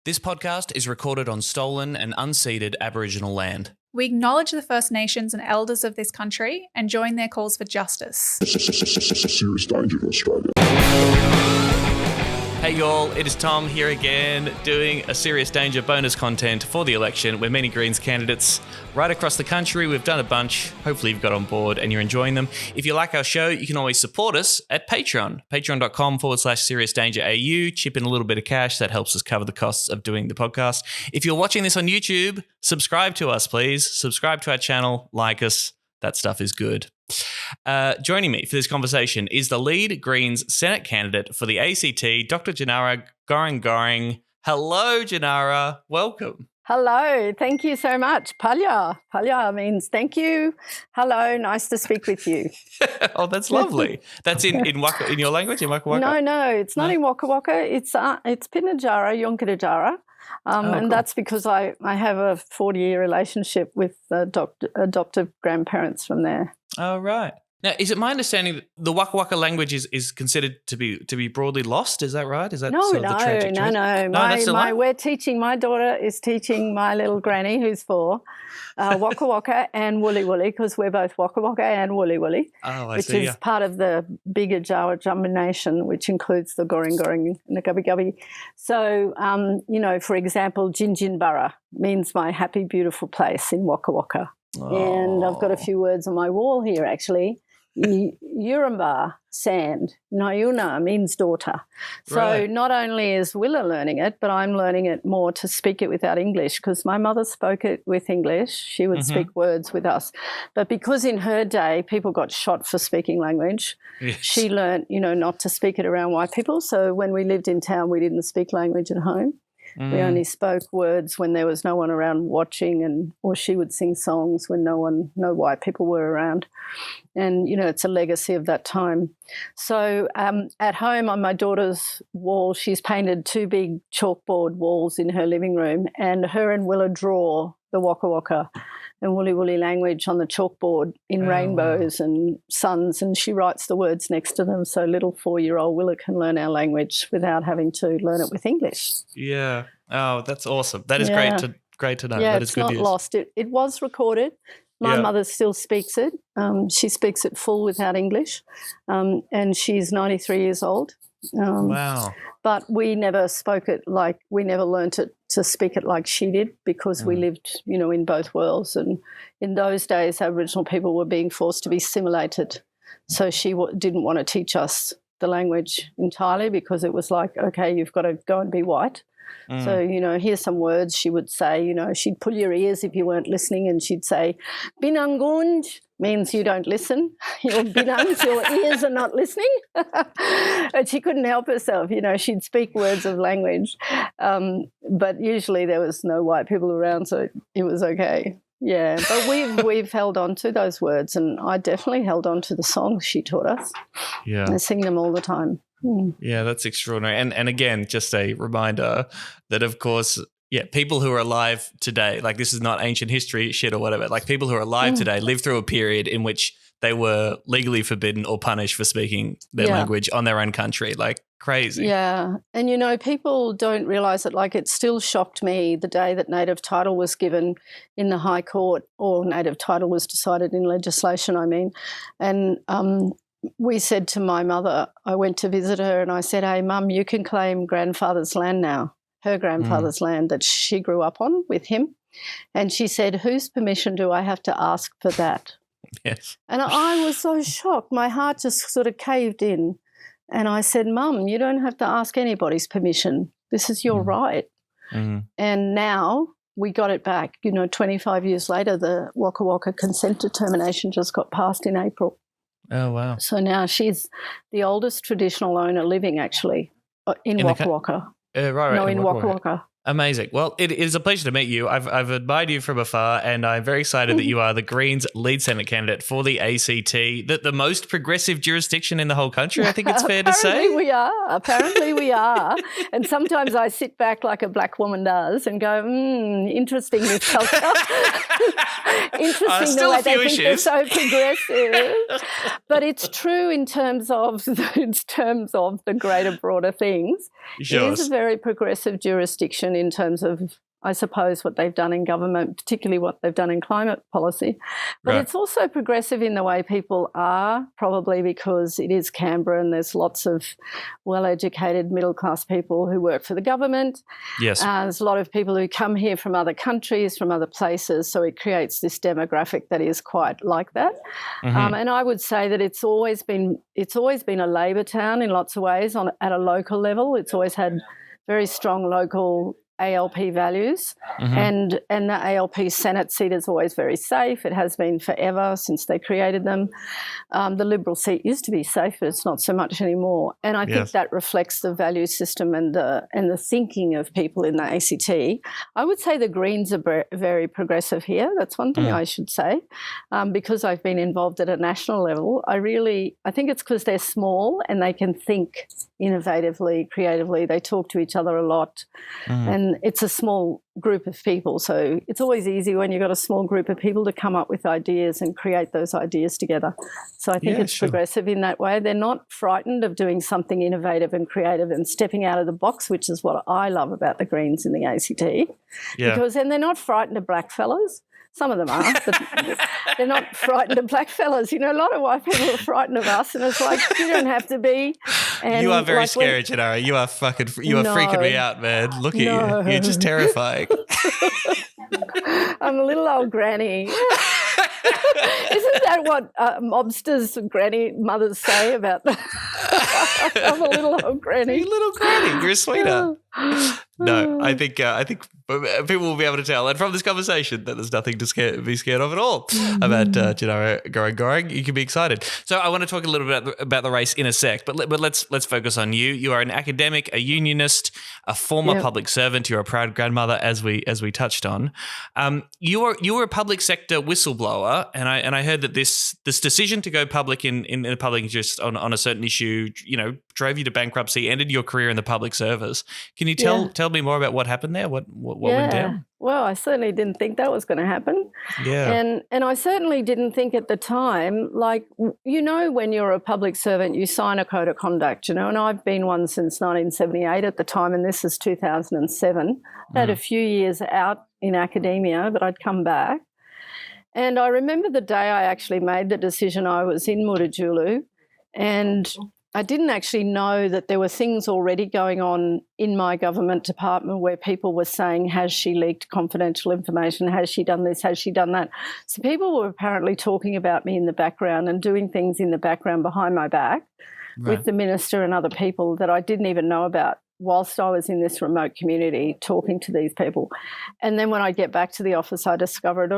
This podcast is recorded on stolen and unceded Aboriginal land. We acknowledge the First Nations and elders of this country and join their calls for justice. Serious danger to Australia. Hey y'all, it is Tom here again doing a Serious Danger bonus content for the election. We're many Greens candidates right across the country. We've done a bunch. Hopefully you've got on board and you're enjoying them. If you like our show, you can always support us at Patreon. Patreon.com/Serious Danger AU. Chip in a little bit of cash. That helps us cover the costs of doing the podcast. If you're watching this on YouTube, subscribe to us, please. Subscribe to our channel. Like us. That stuff is good. Joining me for this conversation is the lead Greens Senate candidate for the ACT, Dr. Tjanara Goreng Goreng. Hello, Tjanara. Welcome. Hello. Thank you so much. Palya. Palya means thank you. Hello. Nice to speak with you. Oh, that's lovely. That's in your language, in Waka Waka? No, it's not in Waka Waka. It's Pinajara, Yonkadajara. Cool. That's because I have a 40-year relationship with adoptive grandparents from there. Oh, right. Now, is it my understanding that the Waka Waka language is considered to be broadly lost? Is that right? Is that No. the tragic truth? No. We're teaching. My daughter is teaching my little granny, who's 4, Waka Waka and Woolly Woolly, because we're both Waka Waka and Woolly Woolly, which is part of the bigger Jawa Jumba Nation, which includes the Goreng Goreng and the Gubby Gubby. So, for example, Jinjinburra means my happy, beautiful place in Waka Waka. Oh. And I've got a few words on my wall here, actually. Yurumba, sand. Nyuna means daughter. So right. Not only is Willa learning it, but I'm learning it more to speak it without English, because my mother spoke it with English. She would speak words with us. But because in her day people got shot for speaking language, yes. She learned, not to speak it around white people. So when we lived in town, we didn't speak language at home. We only spoke words when there was no one around watching, or she would sing songs when no white people were around. And, it's a legacy of that time. So at home on my daughter's wall, she's painted 2 big chalkboard walls in her living room, and her and Willa draw the Waka Waka and Woolly Woolly language on the chalkboard in rainbows and suns, and she writes the words next to them so little 4-year-old Willa can learn our language without having to learn it with English. Yeah. Oh, that's awesome. That is great to know. Yeah, that is it's good not news. Lost. It was recorded. My mother still speaks it. She speaks it full without English, and she's 93 years old. Wow. But we never we never learnt it to speak it like she did, because we lived, in both worlds. And in those days, Aboriginal people were being forced to be assimilated. So she didn't want to teach us the language entirely, because it was like, okay, you've got to go and be white. So, here's some words she would say. She'd pull your ears if you weren't listening, and she'd say, binangunj means you don't listen. Your binangs, your ears are not listening. And she couldn't help herself. She'd speak words of language. But usually there was no white people around, so it was okay. Yeah, but we've held on to those words, and I definitely held on to the songs she taught us. Yeah. I sing them all the time. Yeah, that's extraordinary. And again, just a reminder that, of course, people who are alive today, like this is not ancient history shit or whatever, like people who are alive today live through a period in which they were legally forbidden or punished for speaking their language on their own country. Like crazy. Yeah. And, people don't realise it. Like, it still shocked me the day that native title was given in the High Court, or native title was decided in legislation, I mean. And we said to my mother, I went to visit her and I said, hey, Mum, you can claim grandfather's land now, her grandfather's land that she grew up on with him. And she said, whose permission do I have to ask for that? Yes. And I was so shocked. My heart just sort of caved in. And I said, Mum, you don't have to ask anybody's permission. This is your right. And now we got it back. 25 years later, the Waka Waka consent determination just got passed in April. Oh, wow. So now she's the oldest traditional owner living, actually, in Waka Waka. Right. No, in Waka Waka. Amazing. Well, it is a pleasure to meet you. I've admired you from afar, and I'm very excited that you are the Greens lead Senate candidate for the ACT, the most progressive jurisdiction in the whole country, I think it's fair to say. Apparently we are. And sometimes I sit back like a black woman does and go, interesting, this culture. Interesting the way they think they're so progressive. But it's true in terms of the greater, broader things. Sure. It is a very progressive jurisdiction in terms of, I suppose, what they've done in government, particularly what they've done in climate policy. But it's also progressive in the way people are, probably because it is Canberra and there's lots of well-educated middle-class people who work for the government. Yes. There's a lot of people who come here from other countries, from other places, so it creates this demographic that is quite like that. And I would say that it's always been a Labor town in lots of ways at a local level. It's always had very strong local ALP values, and the ALP Senate seat is always very safe. It has been forever since they created them. The Liberal seat used to be safe, but it's not so much anymore. And I think that reflects the value system and the thinking of people in the ACT. I would say the Greens are very progressive here. That's one thing I should say. Because I've been involved at a national level, I think it's because they're small and they can think innovatively, creatively. They talk to each other a lot. And it's a small group of people, so it's always easy when you've got a small group of people to come up with ideas and create those ideas together. So I think it's progressive in that way. They're not frightened of doing something innovative and creative and stepping out of the box, which is what I love about the Greens in the ACT. Because then they're not frightened of black fellas. Some of them are, but they're not frightened of black fellas. You know, a lot of white people are frightened of us, and it's like, you don't have to be. And you are very scary, Tjanara. You are freaking me out, man. Look at you. You're just terrifying. I'm a little old granny. Isn't that what mobsters and granny mothers say about the I'm a little old granny. You little granny. You're a sweetheart. No, I think people will be able to tell, and from this conversation, that there's nothing to be scared of at all about Tjanara Goreng Goreng. You can be excited. So I want to talk a little bit about the race in a sec, but let's focus on you. You are an academic, a unionist, a former public servant. You're a proud grandmother, as we touched on. You were a public sector whistleblower, and I heard that this decision to go public in the public interest on a certain issue, drove you to bankruptcy, ended your career in the public service. Can you tell me more about what happened there? What went down? Well, I certainly didn't think that was going to happen. Yeah. And I certainly didn't think at the time, like, when you're a public servant, you sign a code of conduct, and I've been one since 1978 at the time, and this is 2007. I had a few years out in academia, but I'd come back. And I remember the day I actually made the decision. I was in Mutijulu, and I didn't actually know that there were things already going on in my government department where people were saying, has she leaked confidential information? Has she done this? Has she done that? So people were apparently talking about me in the background and doing things in the background behind my back with the minister and other people that I didn't even know about whilst I was in this remote community talking to these people. And then when I get back to the office, I discovered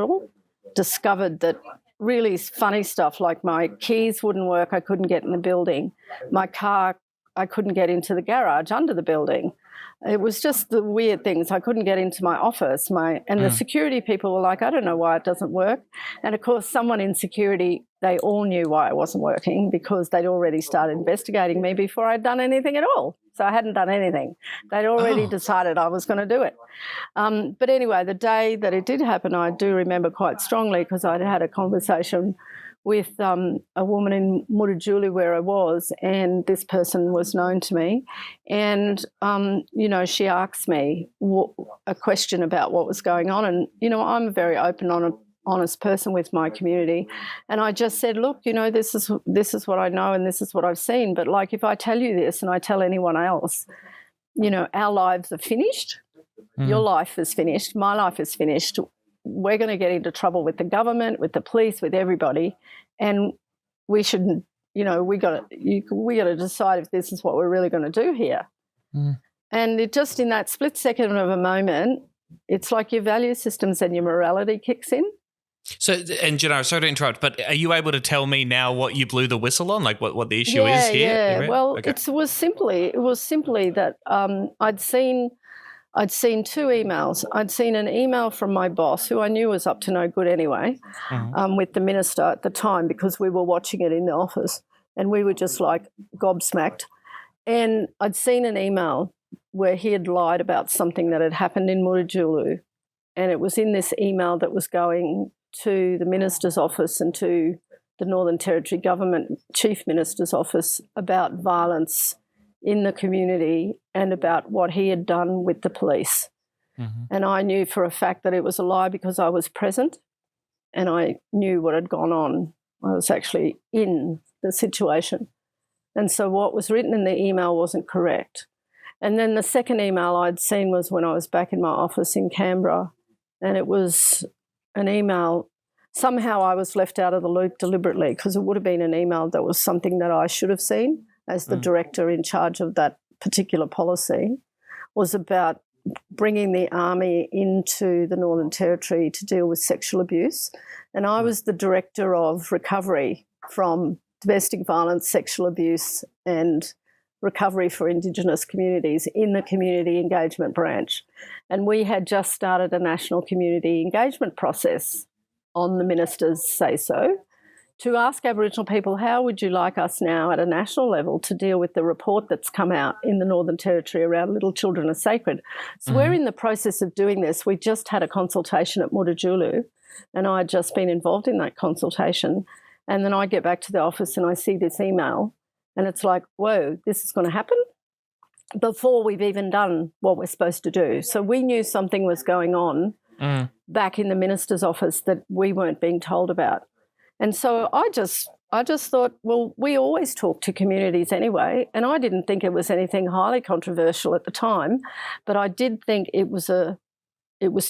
that really funny stuff, like my keys wouldn't work. I couldn't get in the building. My car, I couldn't get into the garage under the building. It was just the weird things. I couldn't get into my office. The security people were like, I don't know why it doesn't work. And, of course, someone in security, they all knew why it wasn't working because they'd already started investigating me before I'd done anything at all. So I hadn't done anything. They'd already decided I was going to do it. But anyway, the day that it did happen, I do remember quite strongly because I'd had a conversation with a woman in Mutijulu where I was, and this person was known to me. And, she asked me a question about what was going on. And, I'm a very open, honest person with my community. And I just said, look, this is what I know and this is what I've seen. But, like, if I tell you this and I tell anyone else, our lives are finished. Your life is finished. My life is finished. We're going to get into trouble with the government, with the police, with everybody, and we shouldn't. We got to decide if this is what we're really going to do here. And it just in that split second of a moment, it's like your value systems and your morality kicks in. So, and Tjanara, sorry to interrupt, but are you able to tell me now what you blew the whistle on, like what the issue is here? Yeah. Well, it was simply that I'd seen two emails. I'd seen an email from my boss, who I knew was up to no good anyway, with the minister at the time because we were watching it in the office and we were just like gobsmacked. And I'd seen an email where he had lied about something that had happened in Mutijulu, and it was in this email that was going to the minister's office and to the Northern Territory Government Chief Minister's office about violence in the community and about what he had done with the police. And I knew for a fact that it was a lie because I was present and I knew what had gone on. I was actually in the situation. And so what was written in the email wasn't correct. And then the second email I'd seen was when I was back in my office in Canberra, and it was an email. Somehow I was left out of the loop deliberately because it would have been an email that was something that I should have seen as the director in charge of that particular policy, was about bringing the army into the Northern Territory to deal with sexual abuse. And I was the director of recovery from domestic violence, sexual abuse and recovery for Indigenous communities in the community engagement branch. And we had just started a national community engagement process on the minister's say-so to ask Aboriginal people, how would you like us now at a national level to deal with the report that's come out in the Northern Territory around little children are sacred? So we're in the process of doing this. We just had a consultation at Mutijulu and I had just been involved in that consultation. And then I get back to the office and I see this email and it's like, whoa, this is going to happen before we've even done what we're supposed to do. So we knew something was going on back in the minister's office that we weren't being told about. And so I just thought, well, we always talk to communities anyway, and I didn't think it was anything highly controversial at the time, but I did think it was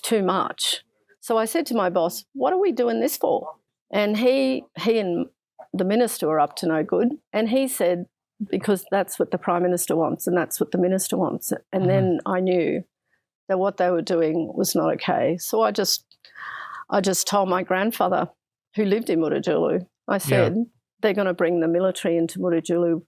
too much. So I said to my boss, what are we doing this for? And he and the minister were up to no good, and he said, because that's what the Prime Minister wants and that's what the minister wants. And then I knew that what they were doing was not okay. So I just told my grandfather, who lived in Mutijulu, I said, they're going to bring the military into Mutijulu.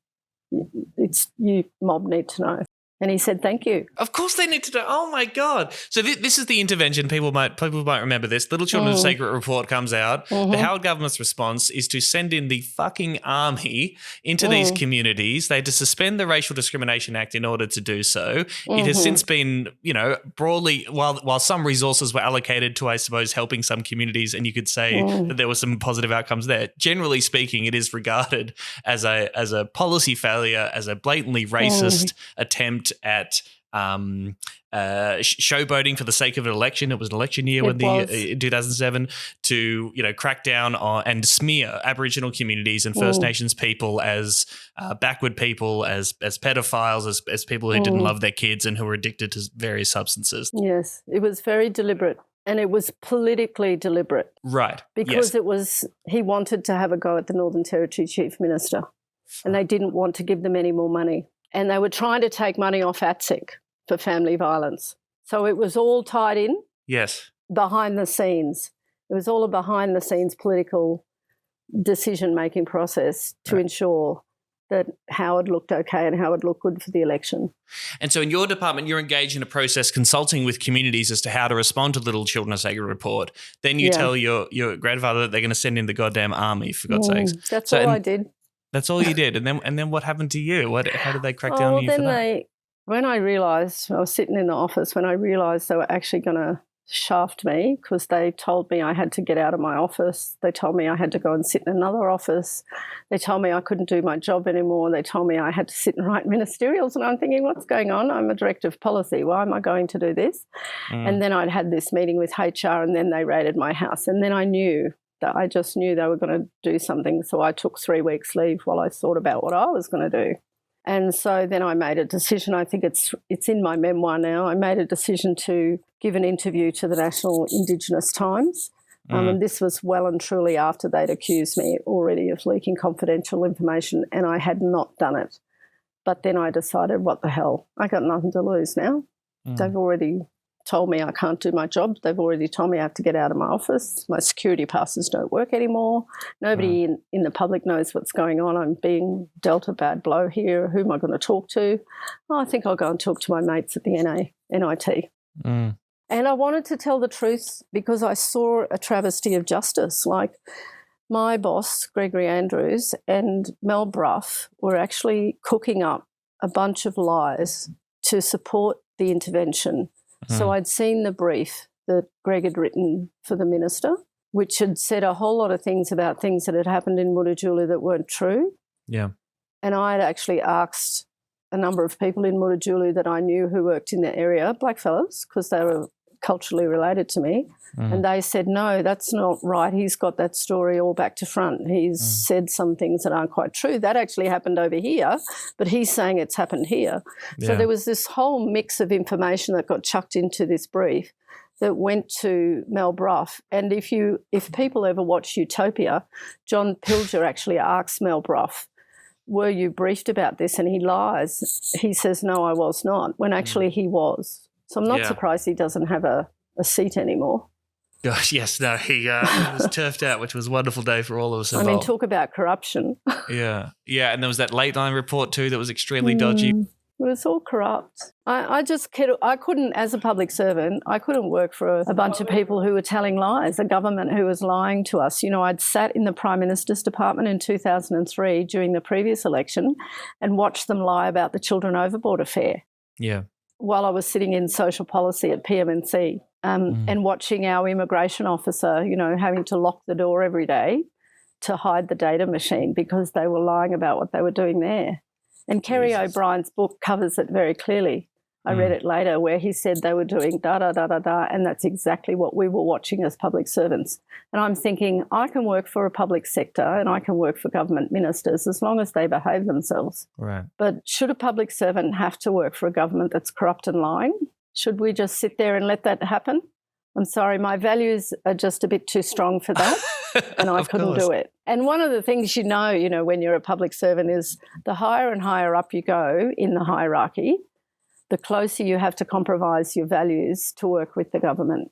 You mob need to know. And he said, thank you. Of course they need to know. Oh, my God. So this is the intervention. People might remember this. Little Children's Sacred report comes out. The Howard government's response is to send in the fucking army into these communities. They had to suspend the Racial Discrimination Act in order to do so. It has since been, broadly, while some resources were allocated to, I suppose, helping some communities, and you could say that there were some positive outcomes there. Generally speaking, it is regarded as a policy failure, as a blatantly racist attempt at showboating for the sake of an election. It was an election year in 2007 to crack down on and smear Aboriginal communities and First Nations people as backward people, as pedophiles, as people who didn't love their kids and who were addicted to various substances. Yes, it was very deliberate. And it was politically deliberate. Right. Because he wanted to have a go at the Northern Territory Chief Minister and they didn't want to give them any more money. And they were trying to take money off ATSIC for family violence. So it was all tied in. Yes. Behind the scenes. It was all a behind the scenes political decision-making process to ensure that Howard looked okay and Howard looked good for the election. And so in your department, you're engaged in a process consulting with communities as to how to respond to the Little Children of Sacred report. Then you tell your grandfather that they're going to send in the goddamn army, for God's sakes. That's all I did. That's all you did. And then what happened to you? How did they crack down on you for that? When I realised, I was sitting in the office, when I realised they were actually going to shaft me because they told me I had to get out of my office. They told me I had to go and sit in another office. They told me I couldn't do my job anymore. They told me I had to sit and write ministerials. And I'm thinking, what's going on? I'm a director of policy. Why am I going to do this? And then I'd had this meeting with HR and then they raided my house. And then I just knew they were going to do something. So I took 3 weeks leave while I thought about what I was going to do. And so then I made a decision. I think it's in my memoir now. I made a decision to give an interview to the National Indigenous Times. And this was well and truly after they'd accused me already of leaking confidential information, and I had not done it. But then I decided, what the hell? I got nothing to lose now. They've already told me I can't do my job. They've already told me I have to get out of my office. My security passes don't work anymore. Nobody in the public knows what's going on. I'm being dealt a bad blow here. Who am I going to talk to? Oh, I think I'll go and talk to my mates at the NIT. And I wanted to tell the truth because I saw a travesty of justice. Like my boss, Gregory Andrews, and Mel Bruff were actually cooking up a bunch of lies to support the intervention. So I'd seen the brief that Greg had written for the minister, which had said a whole lot of things about things that had happened in Mutijulu that weren't true. Yeah. And I had actually asked a number of people in Mutijulu that I knew who worked in the area, blackfellas, because they were culturally related to me. And they said, no, that's not right. He's got that story all back to front. He's said some things that aren't quite true. That actually happened over here, but he's saying it's happened here. Yeah. So there was this whole mix of information that got chucked into this brief that went to Mel Bruff. And if people ever watch Utopia, John Pilger actually asks Mel Bruff, were you briefed about this? And he lies. He says, no, I was not, when actually he was. So I'm not surprised he doesn't have a seat anymore. Gosh, yes, no, he was turfed out, which was a wonderful day for all of us involved. I mean, talk about corruption. Yeah, and there was that late line report too that was extremely dodgy. It was all corrupt. I couldn't, as a public servant, I couldn't work for a bunch of people who were telling lies, a government who was lying to us. You know, I'd sat in the Prime Minister's department in 2003 during the previous election and watched them lie about the Children Overboard affair. Yeah. While I was sitting in social policy at PMNC. And watching our immigration officer, you know, having to lock the door every day to hide the data machine because they were lying about what they were doing there. And Kerry O'Brien's book covers it very clearly. I read it later where he said they were doing da-da-da-da-da, and that's exactly what we were watching as public servants. And I'm thinking, I can work for a public sector and I can work for government ministers as long as they behave themselves. Right. But should a public servant have to work for a government that's corrupt and lying? Should we just sit there and let that happen? I'm sorry, my values are just a bit too strong for that, and I couldn't do it. And one of the things you know, when you're a public servant is the higher and higher up you go in the hierarchy, the closer you have to compromise your values to work with the government,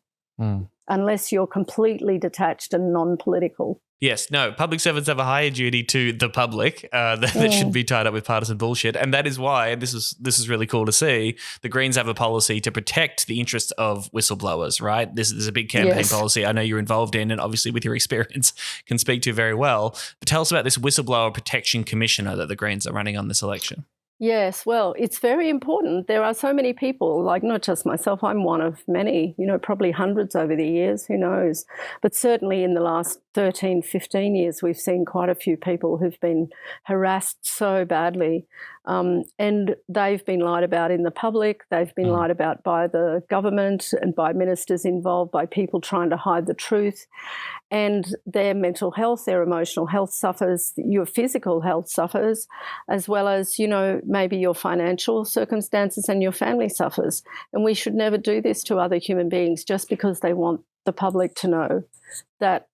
unless you're completely detached and non-political. Yes, no, public servants have a higher duty to the public that should be tied up with partisan bullshit. And that is why, and this is really cool to see, the Greens have a policy to protect the interests of whistleblowers, right? This is a big campaign policy I know you're involved in and obviously with your experience can speak to very well. But tell us about this whistleblower protection commissioner that the Greens are running on this election. Yes, well, it's very important. There are so many people, like not just myself, I'm one of many, you know, probably hundreds over the years, who knows. But certainly in the last 13, 15 years, we've seen quite a few people who've been harassed so badly. And they've been lied about in the public. They've been lied about by the government and by ministers involved, by people trying to hide the truth. And their mental health, their emotional health suffers, your physical health suffers, as well as, you know, maybe your financial circumstances and your family suffers. And we should never do this to other human beings just because they want the public to know that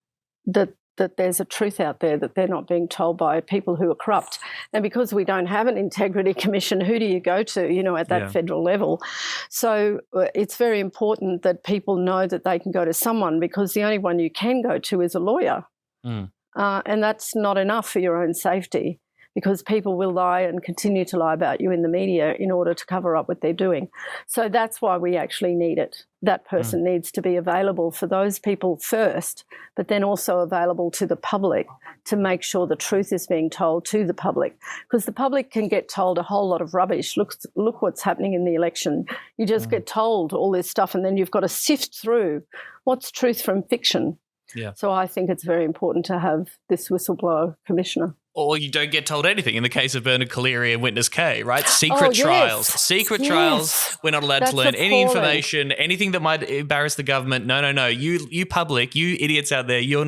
there's a truth out there that they're not being told by people who are corrupt. And because we don't have an integrity commission, who do you go to, you know, at that federal level? So it's very important that people know that they can go to someone, because the only one you can go to is a lawyer. And that's not enough for your own safety, because people will lie and continue to lie about you in the media in order to cover up what they're doing. So that's why we actually need it. That person needs to be available for those people first, but then also available to the public to make sure the truth is being told to the public, because the public can get told a whole lot of rubbish. Look what's happening in the election. You just get told all this stuff and then you've got to sift through what's truth from fiction. Yeah. So I think it's very important to have this whistleblower commissioner. Or you don't get told anything in the case of Bernard Collaery and Witness K, right? Secret trials. Secret trials. We're not allowed to learn any information, anything that might embarrass the government. No. You public, you idiots out there, you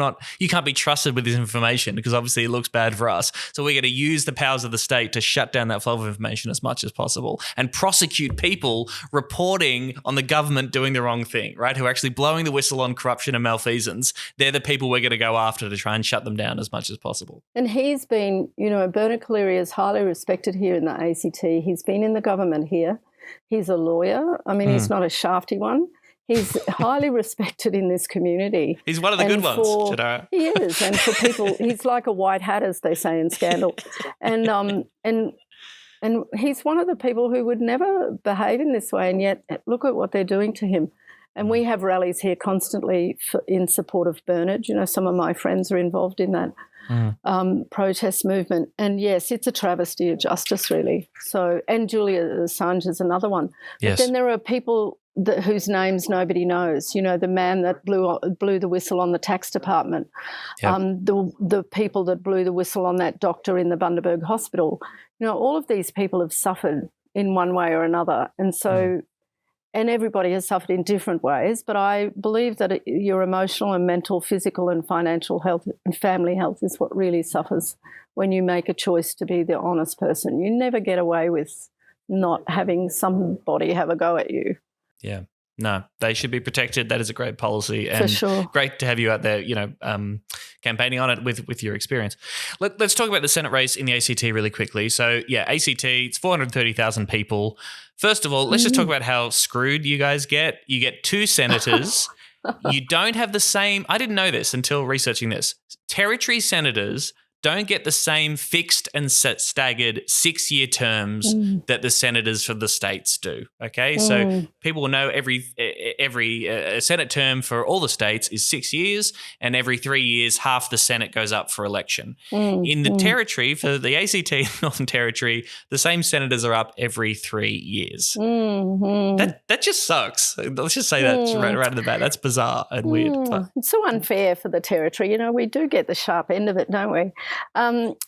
can't be trusted with this information because obviously it looks bad for us. So we're going to use the powers of the state to shut down that flow of information as much as possible and prosecute people reporting on the government doing the wrong thing, right? Who are actually blowing the whistle on corruption and malfeasance. They're the people we're going to go after to try and shut them down as much as possible. And he's been, you know, Bernard Collaery is highly respected here in the ACT. He's been in the government here. He's a lawyer. I mean, he's not a shafty one. He's highly respected in this community. He's one of the good ones, Tjanara. He is. And for people, he's like a white hat, as they say in Scandal. And he's one of the people who would never behave in this way, and yet look at what they're doing to him. And we have rallies here constantly in support of Bernard. You know, some of my friends are involved in that protest movement. And yes, it's a travesty of justice, really. So, and Julia Assange is another one. Yes. But then there are people whose names nobody knows. You know, the man that blew the whistle on the tax department, the people that blew the whistle on that doctor in the Bundaberg Hospital. You know, all of these people have suffered in one way or another. And so, and everybody has suffered in different ways, but I believe that your emotional and mental, physical and financial health and family health is what really suffers when you make a choice to be the honest person. You never get away with not having somebody have a go at you. Yeah. No, they should be protected. That is a great policy, and For sure. Great to have you out there, campaigning on it with your experience. Let's talk about the Senate race in the ACT really quickly. So, yeah, ACT, it's 430,000 people. First of all, let's just talk about how screwed you guys get. You get 2 senators. You don't have the same – I didn't know this until researching this. Territory senators don't get the same fixed and staggered 6-year terms that the senators for the states do. Okay, so people will know every Senate term for all the states is 6 years, and every 3 years half the Senate goes up for election. In the territory for the ACT Northern Territory, the same senators are up every 3 years. That just sucks. Let's just say that right at the bat. That's bizarre and weird. But. It's so unfair for the territory. We do get the sharp end of it, don't we?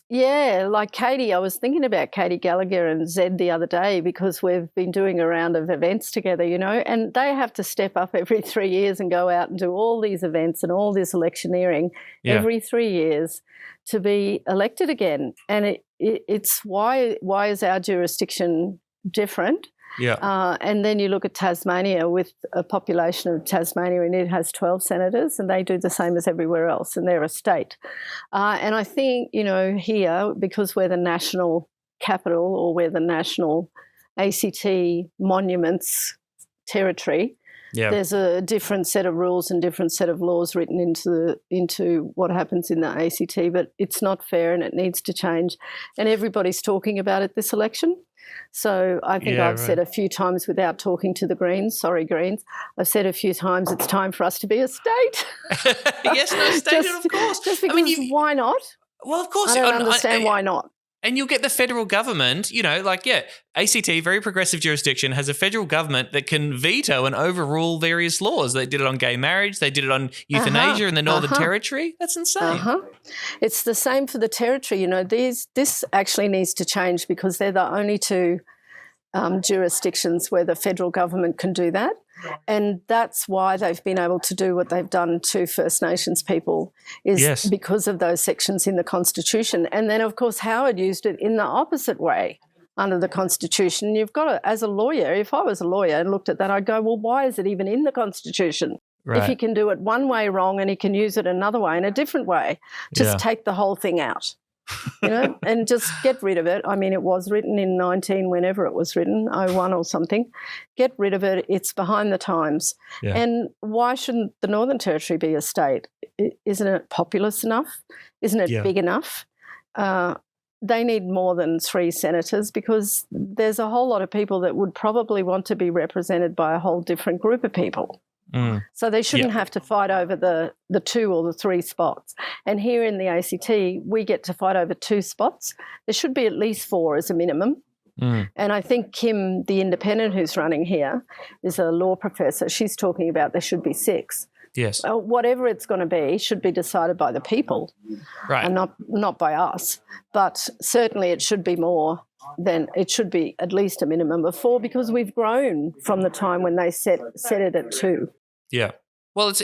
Like Katie, I was thinking about Katie Gallagher and Zed the other day because we've been doing a round of events together, and they have to step up every 3 years and go out and do all these events and all this electioneering every 3 years to be elected again. And it's why is our jurisdiction different? Yeah. And then you look at Tasmania with a population of Tasmania, and it has 12 senators, and they do the same as everywhere else, and they're a state. And I think, here, because we're the national capital or we're the national ACT monuments territory, there's a different set of rules and different set of laws written into what happens in the ACT, but it's not fair and it needs to change. And everybody's talking about it this election. So I think I've said a few times without talking to the Greens, sorry Greens, I've said a few times it's time for us to be a state. Yes, no, state, of course. Just because why not? Well, of course. I don't understand why not. And you'll get the federal government, ACT, very progressive jurisdiction, has a federal government that can veto and overrule various laws. They did it on gay marriage. They did it on euthanasia in the Northern Territory. That's insane. It's the same for the territory. This actually needs to change because they're the only 2 jurisdictions where the federal government can do that. And that's why they've been able to do what they've done to First Nations people is because of those sections in the Constitution. And then, of course, Howard used it in the opposite way under the Constitution. You've got to, as a lawyer, if I was a lawyer and looked at that, I'd go, well, why is it even in the Constitution? Right. If he can do it one way wrong and he can use it another way in a different way, just take the whole thing out. And just get rid of it. I mean, it was written in whenever it was written, 01 or something. Get rid of it. It's behind the times. Yeah. And why shouldn't the Northern Territory be a state? Isn't it populous enough? Isn't it big enough? They need more than 3 senators because there's a whole lot of people that would probably want to be represented by a whole different group of people. So they shouldn't have to fight over the 2 or the 3 spots. And here in the ACT, we get to fight over 2 spots. There should be at least 4 as a minimum. And I think Kim, the independent who's running here, is a law professor. She's talking about there should be 6. Yes. Whatever it's going to be should be decided by the people, right? And not by us. But certainly it should be more. Then it should be at least a minimum of 4 because we've grown from the time when they set it at 2. Yeah. Well, it's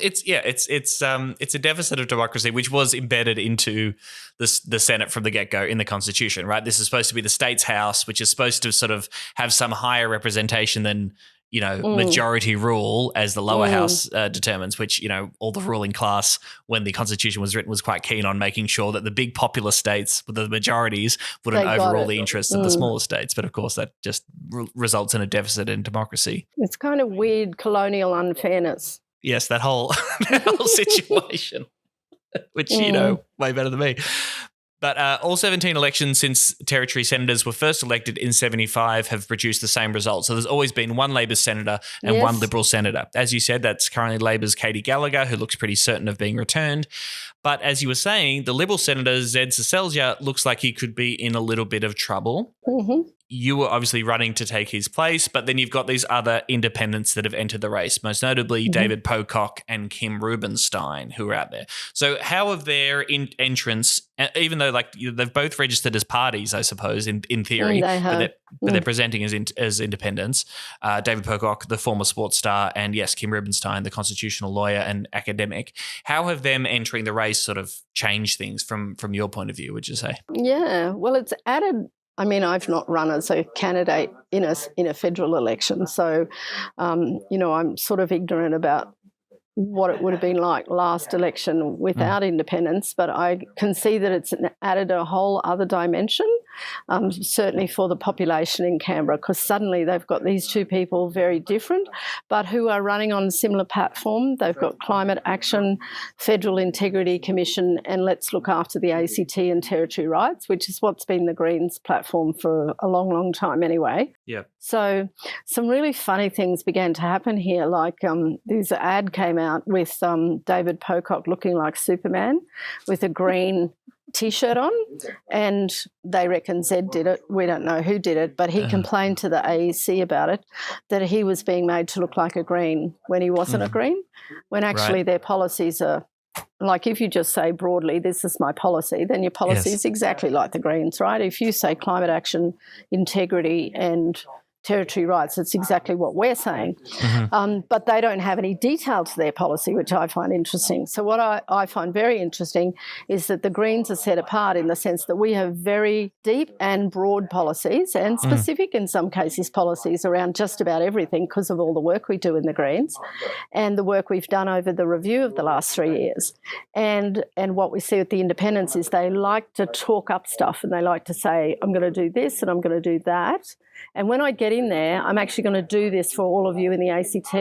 a deficit of democracy which was embedded into the Senate from the get-go in the Constitution, right? This is supposed to be the state's house, which is supposed to sort of have some higher representation than majority rule as the lower house determines, which, all the ruling class when the Constitution was written was quite keen on making sure that the big populous states with the majorities wouldn't overrule the interests of the smaller states. But of course that just results in a deficit in democracy. It's kind of weird colonial unfairness. Yes, that whole situation, which way better than me. But all 17 elections since Territory senators were first elected in 75 have produced the same result. So there's always been one Labor senator and one Liberal senator. As you said, that's currently Labor's Katie Gallagher, who looks pretty certain of being returned. But as you were saying, the Liberal senator, Zed Seselja, looks like he could be in a little bit of trouble. you were obviously running to take his place, but then you've got these other independents that have entered the race, most notably David Pocock and Kim Rubenstein, who are out there. So how have their entrance, even though they've both registered as parties, I suppose, in theory, but they're presenting as independents, David Pocock, the former sports star, and yes, Kim Rubenstein, the constitutional lawyer and academic. How have them entering the race sort of changed things from your point of view, would you say? Yeah, well, it's added. I mean, I've not run as a candidate in a federal election, so I'm sort of ignorant about what it would have been like last election without independence, but I can see that it's added a whole other dimension, certainly for the population in Canberra, because suddenly they've got these two people very different, but who are running on a similar platform. They've got Climate Action, Federal Integrity Commission, and Let's Look After the ACT and Territory Rights, which is what's been the Greens platform for a long, long time anyway. Yeah. So some really funny things began to happen here, like this ad came out with David Pocock looking like Superman with a green T-shirt on, and they reckon Zed did it. We don't know who did it, but he complained to the AEC about it, that he was being made to look like a green when he wasn't a green, when actually their policies are, like if you just say broadly, this is my policy, then your policy is exactly like the Greens, right? If you say climate action, integrity and territory rights, it's exactly what we're saying. But they don't have any detail to their policy, which I find interesting. So what I find very interesting is that the Greens are set apart in the sense that we have very deep and broad policies, and specific in some cases policies around just about everything because of all the work we do in the Greens and the work we've done over the review of the last 3 years. And what we see with the independents is they like to talk up stuff, and they like to say, I'm going to do this and I'm going to do that. And when I get in there, I'm actually going to do this for all of you in the ACT.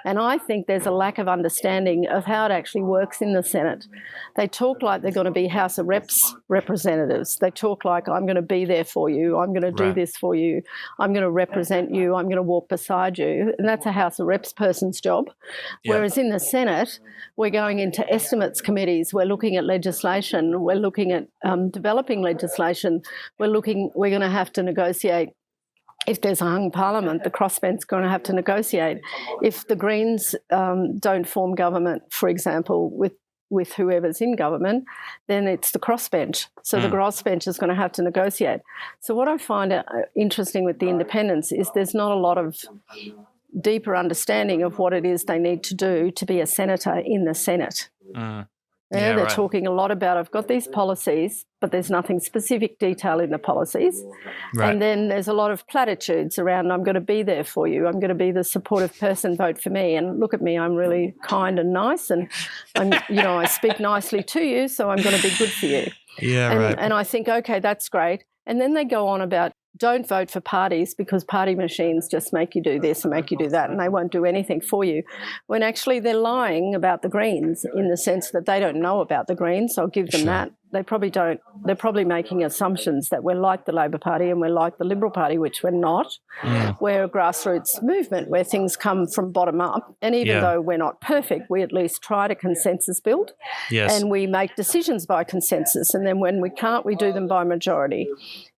And I think there's a lack of understanding of how it actually works in the Senate. They talk like they're going to be House of Reps representatives. They talk like, I'm going to be there for you. I'm going to do this for you. I'm going to represent you. I'm going to walk beside you. And that's a House of Reps person's job. Whereas in the Senate, we're going into estimates committees. We're looking at legislation. We're looking at developing legislation. We're going to have to negotiate. If there's a hung parliament, the crossbench's going to have to negotiate. If the Greens don't form government, for example, with whoever's in government, then it's the crossbench. So the crossbench is going to have to negotiate. So what I find interesting with the independents is there's not a lot of deeper understanding of what it is they need to do to be a senator in the Senate. They're talking a lot about, I've got these policies, but there's nothing specific detail in the policies. And then there's a lot of platitudes around, I'm going to be there for you. I'm going to be the supportive person, vote for me. And look at me, I'm really kind and nice, and I speak nicely to you, so I'm going to be good for you. And I think, okay, that's great. And then they go on about, don't vote for parties because party machines just make you do this and make you do that, and they won't do anything for you, when actually they're lying about the Greens in the sense that they don't know about the Greens. I'll give them that. They probably don't. They're probably making assumptions that we're like the Labor Party and we're like the Liberal Party, which we're not. We're a grassroots movement where things come from bottom up, and even though we're not perfect, we at least try to consensus build, and we make decisions by consensus, and then when we can't, we do them by majority.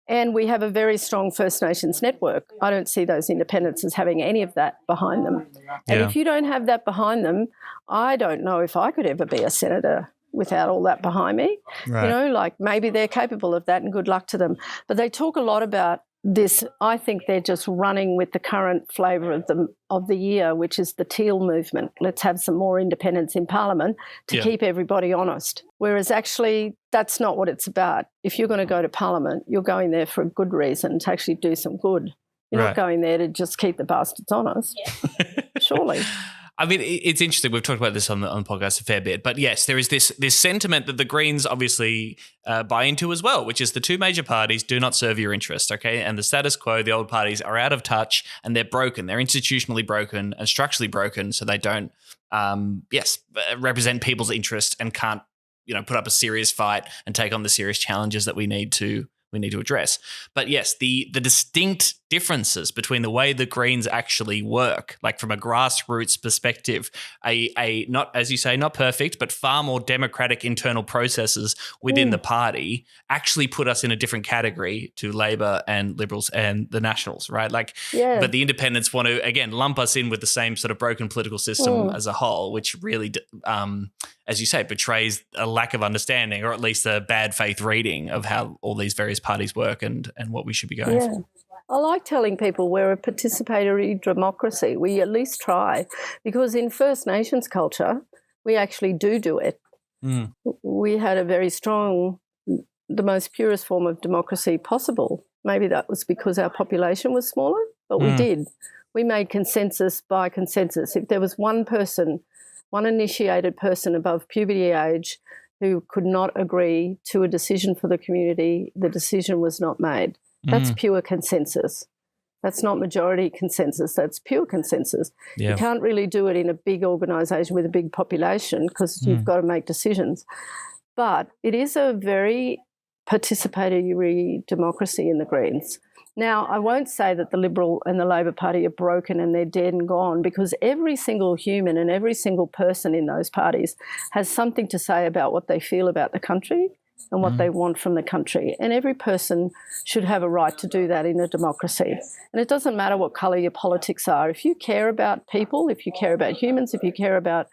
And we have a very strong First Nations network. I don't see those independents as having any of that behind them. And if you don't have that behind them, I don't know if I could ever be a senator without all that behind me. Maybe they're capable of that, and good luck to them. But they talk a lot about this. I think they're just running with the current flavour of the year, which is the teal movement. Let's have some more independence in Parliament to keep everybody honest. Whereas actually that's not what it's about. If you're going to go to Parliament, you're going there for a good reason, to actually do some good. You're not going there to just keep the bastards honest, surely. I mean, it's interesting. We've talked about this on the podcast a fair bit, but yes, there is this sentiment that the Greens obviously buy into as well, which is the two major parties do not serve your interest, okay? And the status quo, the old parties, are out of touch and they're broken. They're institutionally broken and structurally broken, so they don't, represent people's interest and can't, put up a serious fight and take on the serious challenges that we need to address. But yes, the distinct differences between the way the Greens actually work, like from a grassroots perspective, a not, as you say, not perfect, but far more democratic internal processes within the party actually put us in a different category to Labor and Liberals and the Nationals, right? Like, but the independents want to, again, lump us in with the same sort of broken political system as a whole, which really, as you say, betrays a lack of understanding, or at least a bad faith reading of how all these various parties work and what we should be going for. I like telling people we're a participatory democracy. We at least try, because in First Nations culture, we actually do it. We had a very strong, the most purest form of democracy possible. Maybe that was because our population was smaller, but we did. We made consensus by consensus. If there was one person, one initiated person above puberty age who could not agree to a decision for the community, the decision was not made. That's pure consensus. That's not majority consensus. That's pure consensus. Yeah. You can't really do it in a big organisation with a big population because you've got to make decisions. But it is a very participatory democracy in the Greens. Now, I won't say that the Liberal and the Labor Party are broken and they're dead and gone, because every single human and every single person in those parties has something to say about what they feel about the country and what they want from the country. And every person should have a right to do that in a democracy. And it doesn't matter what colour your politics are. If you care about people, if you care about humans, if you care about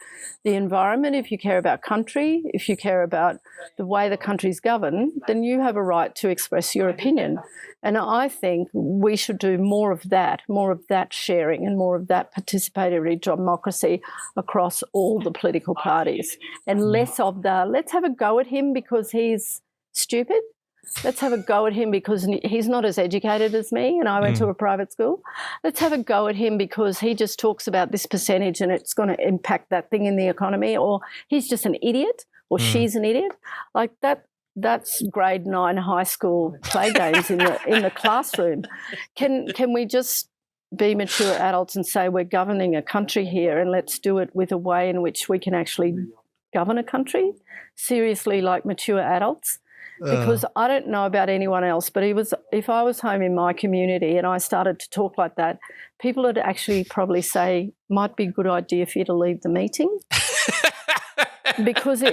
the environment, if you care about country, if you care about the way the country's governed, then you have a right to express your opinion. And I think we should do more of that sharing and more of that participatory democracy across all the political parties, and less of the let's have a go at him because he's stupid. Let's have a go at him because he's not as educated as me and I went to a private school. Let's have a go at him because he just talks about this percentage and it's going to impact that thing in the economy, or he's just an idiot, or she's an idiot. Like that. That's grade 9 high school play games in the classroom. Can we just be mature adults and say we're governing a country here, and let's do it with a way in which we can actually govern a country seriously, like mature adults? Because I don't know about anyone else, but if I was home in my community and I started to talk like that, people would actually probably say, might be a good idea for you to leave the meeting. Because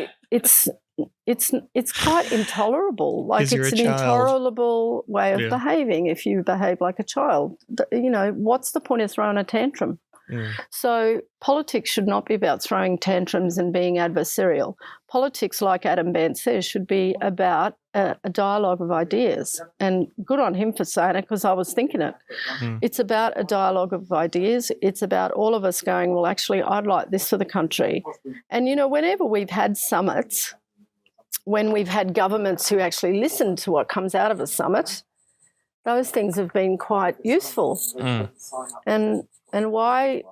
it's quite intolerable. Like, it's an intolerable way of behaving if you behave like a child. You know, what's the point of throwing a tantrum? So politics should not be about throwing tantrums and being adversarial. Politics, like Adam Bent says, should be about a dialogue of ideas. And good on him for saying it, because I was thinking it. It's about a dialogue of ideas. It's about all of us going, well, actually, I'd like this for the country. And, you know, whenever we've had summits, when we've had governments who actually listen to what comes out of a summit, those things have been quite useful. And why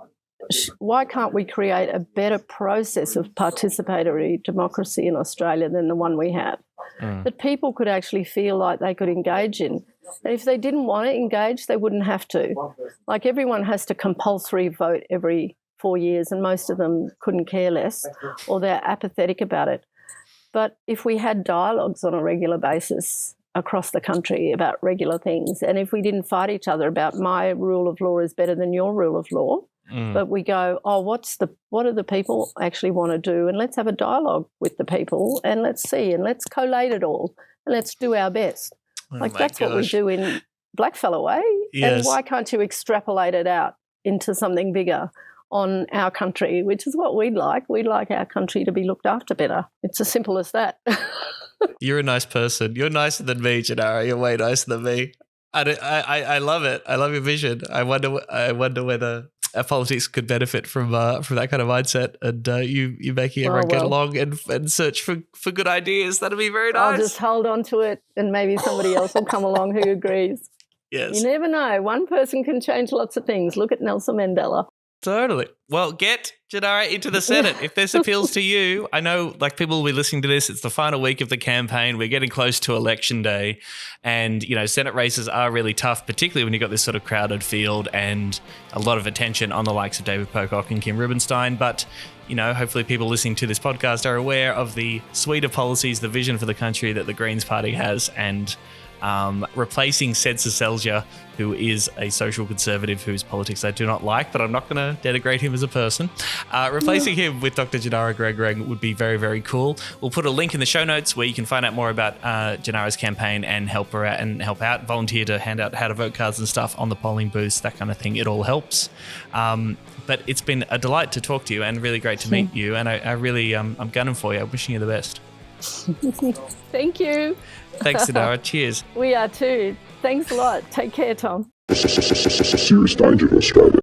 can't we create a better process of participatory democracy in Australia than the one we have, that people could actually feel like they could engage in? And if they didn't want to engage, they wouldn't have to. Like, everyone has to compulsory vote every 4 years, and most of them couldn't care less, or they're apathetic about it. But if we had dialogues on a regular basis across the country about regular things, and if we didn't fight each other about my rule of law is better than your rule of law, but we go, oh, what do the people actually want to do? And let's have a dialogue with the people, and let's see, and let's collate it all, and let's do our best. That's what we do in Blackfella Way. Yes. And why can't you extrapolate it out into something bigger on our country, which is what we'd like. We'd like our country to be looked after better. It's as simple as that. You're a nice person. You're nicer than me, Tjanara. You're way nicer than me. I love it. I love your vision. I wonder whether our politics could benefit from that kind of mindset, and you making everyone get along and search for good ideas. That'd be very nice. I'll just hold on to it, and maybe somebody else will come along who agrees. Yes. You never know. One person can change lots of things. Look at Nelson Mandela. Totally. Well, get Tjanara into the Senate. If this appeals to you, I know, like, people will be listening to this. It's the final week of the campaign. We're getting close to election day, and, you know, Senate races are really tough, particularly when you've got this sort of crowded field and a lot of attention on the likes of David Pocock and Kim Rubenstein. But, you know, hopefully people listening to this podcast are aware of the suite of policies, the vision for the country that the Greens Party has, and replacing Sedsa Selja, who is a social conservative whose politics I do not like, but I'm not going to denigrate him as a person. Replacing him with Dr. Tjanara Goreng Goreng would be very, very cool. We'll put a link in the show notes where you can find out more about Tjanara's campaign and help her out and help out, volunteer to hand out how to vote cards and stuff on the polling booths, that kind of thing. It all helps. But it's been a delight to talk to you and really great to meet you. And I really, I'm gunning for you. I'm wishing you the best. Thank you. Thanks, Tjanara. Cheers. We are too. Thanks a lot. Take care, Tom. Serious danger to Australia.